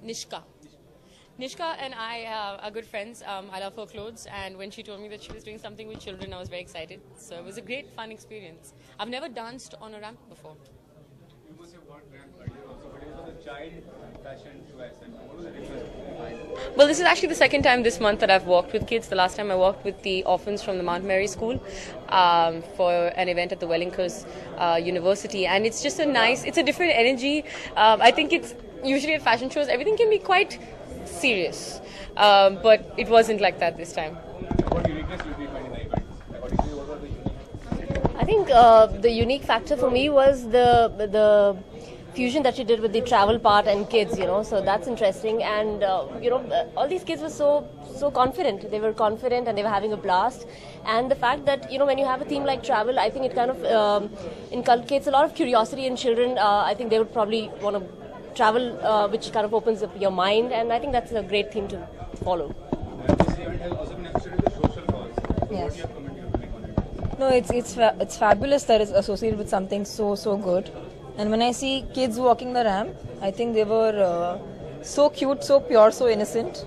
Nishka. Nishka and I are good friends. I love her clothes, and when she told me that she was doing something with children, I was very excited. So it was a great, fun experience. I've never danced on a ramp before. You must have got ramp earlier also, but it was a child fashion show as such. What was the difference? Well, this is actually the second time this month that I've walked with kids. The last time I walked with the orphans from the Mount Mary School for an event at the Wellington University, and it's just it's a different energy. I think it's usually at fashion shows, everything can be quite serious, but it wasn't like that this time. What uniqueness will be finding the event? According to you, what was the unique? I think the unique factor for me was the fusion that she did with the travel part and kids, so that's interesting. And all these kids were so confident. They were confident and they were having a blast. And the fact that when you have a theme like travel, I think it kind of inculcates a lot of curiosity in children. I think they would probably want to travel, which kind of opens up your mind, and I think that's a great theme to follow. This event has also been associated with social cause. What do you have comment you make on it? No, it's fabulous that it's associated with something so good. And when I see kids walking the ramp, I think they were so cute, so pure, so innocent.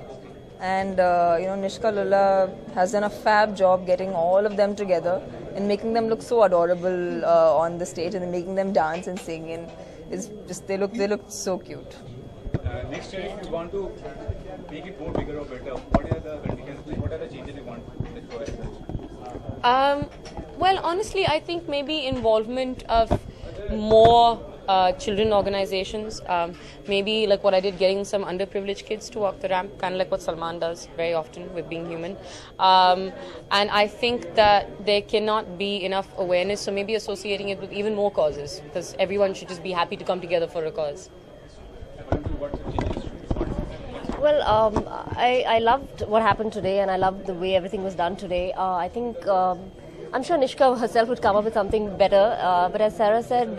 And Nishka Lulla has done a fab job getting all of them together and making them look so adorable on the stage, and then making them dance and sing. And it's just they look so cute. Next year, if you want to make it more bigger or better, what are the conditions? What are the changes you want the show as such? Well, honestly, I think maybe involvement of more children organizations, maybe like what I did, getting some underprivileged kids to walk the ramp, kind of like what Salman does very often with Being Human. And I think that there cannot be enough awareness, so maybe associating it with even more causes, because everyone should just be happy to come together for a cause. According to you, what changes you want? Well, I loved what happened today, and I loved the way everything was done today. I think I'm sure Nishka herself would come up with something better, but as Sarah said,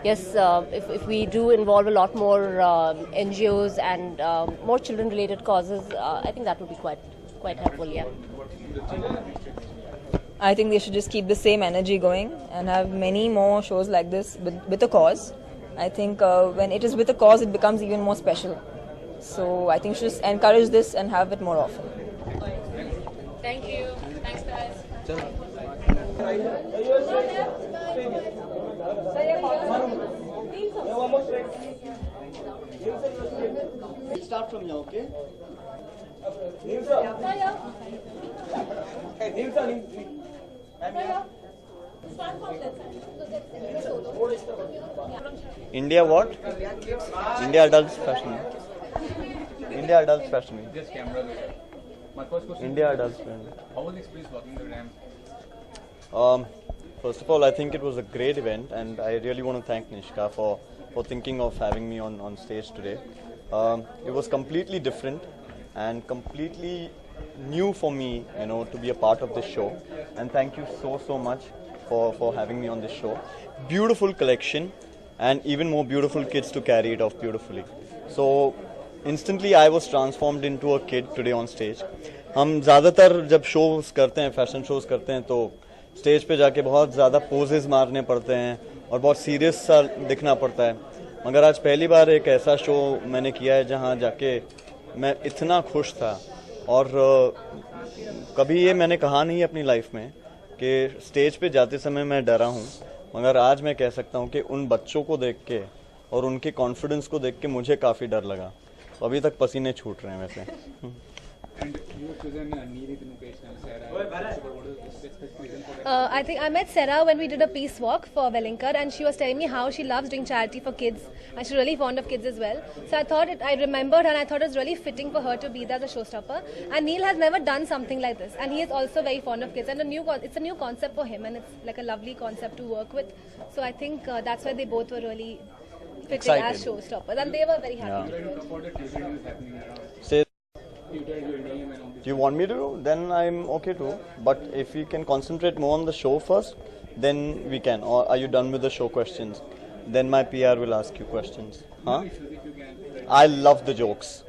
yes, if we do involve a lot more NGOs and more children-related causes, I think that would be quite helpful. Yeah. I think they should just keep the same energy going and have many more shows like this with a cause. I think when it is with a cause, it becomes even more special. So I think we should just encourage this and have it more often. Thank you. Thanks, guys. Start from here, okay? India what? India Adults Fashion. India Adults Fashion Week. Just camera. My first question. India Adults Fashion Week. How was the experience walking the ramp? First of all, I think it was a great event, and I really want to thank Nishka for thinking of having me on stage today. It was completely different and completely new for me, to be a part of this show. And thank you so much for having me on this show. Beautiful collection, and even more beautiful kids to carry it off beautifully. So instantly I was transformed into a kid today on stage. हम ज़्यादातर जब shows करते हैं, fashion shows करते हैं, तो stage पे जाके बहुत ज़्यादा पोजेस मारने पड़ते हैं और बहुत सीरियस सा दिखना पड़ता है. मगर आज पहली बार एक ऐसा शो मैंने किया है जहाँ जाके मैं इतना खुश था, और कभी ये मैंने कहा नहीं अपनी लाइफ में कि स्टेज पे जाते समय मैं डरा हूँ, मगर आज मैं कह सकता हूँ कि उन बच्चों को देख के और उनके कॉन्फिडेंस को देख के मुझे काफ़ी डर लगा. अभी तक पसीने छूट रहे हैं वैसे. And you have chosen Neeli, Mukesh, and Sarah. What was the specific reason for that? I think I met Sarah when we did a peace walk for Wellington, and she was telling me how she loves doing charity for kids, and she's really fond of kids as well. So I remembered her, and I thought it was really fitting for her to be there as a showstopper. And Neil has never done something like this, and he is also very fond of kids, and it's a new concept for him, and it's like a lovely concept to work with. So I think that's why they both were really fitting as showstoppers, and they were very happy to do it. What the tutoring is happening around? Say, Tutoring your name and all this. do you want me to? Then I'm okay too. But if we can concentrate more on the show first, then we can. Or are you done with the show questions? Then my PR will ask you questions. Huh? If you can. I love the jokes.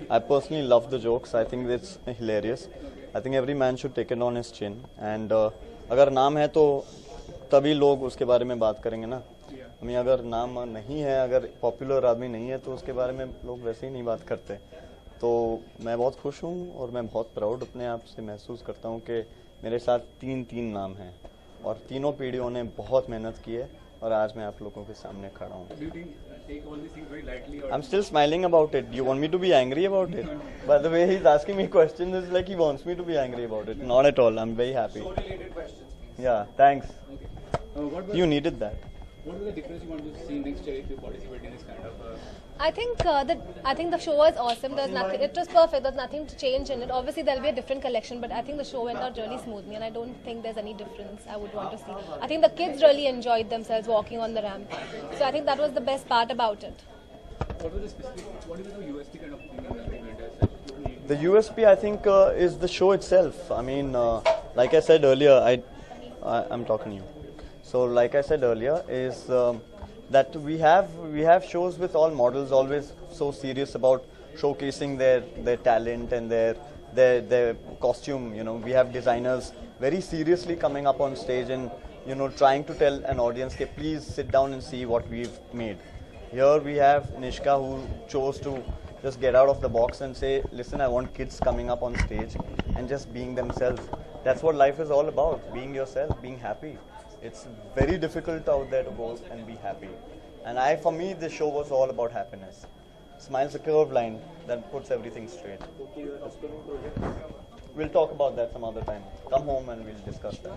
I personally love the jokes. I think it's hilarious. I think every man should take it on his chin. And अगर नाम है तो तभी लोग उसके बारे में बात करेंगे ना. हमें अगर नाम नहीं है, अगर पॉपुलर आदमी नहीं है तो उसके बारे में लोग वैसे ही नहीं बात करते। तो मैं बहुत खुश हूँ और मैं बहुत प्राउड अपने आप से महसूस करता हूँ कि मेरे साथ तीन नाम हैं और तीनों पीढ़ियों ने बहुत मेहनत की है और आज मैं आप लोगों के सामने खड़ा हूँ। I'm still smiling about it. You want me to be angry about it? By the way he's asking me questions, it's like he wants me to be angry about it. Not at all. I'm very happy. So related questions. Yeah, thanks. What was You needed that. the difference you want to see next year if you participate in this kind of? I think the show was awesome. There's nothing. It was perfect. There's nothing to change in it. Obviously, there'll be a different collection, but I think the show went out really smoothly, and I don't think there's any difference I would want to see. I think the kids really enjoyed themselves walking on the ramp, so I think that was the best part about it. What was the specific? What is the USP kind of thing in the event as such? The USP, I think, is the show itself. I mean, like I said earlier, I'm talking to you. So, like I said earlier, is that we have shows with all models, always so serious about showcasing their talent and their costume. You know, we have designers very seriously coming up on stage and trying to tell an audience, "Okay, please sit down and see what we've made." Here we have Nishka, who chose to just get out of the box and say, "Listen, I want kids coming up on stage and just being themselves." That's what life is all about: being yourself, being happy. It's very difficult out there to go and be happy. And for me, this show was all about happiness. Smile's a curved line that puts everything straight. We'll talk about that some other time. Come home and we'll discuss that.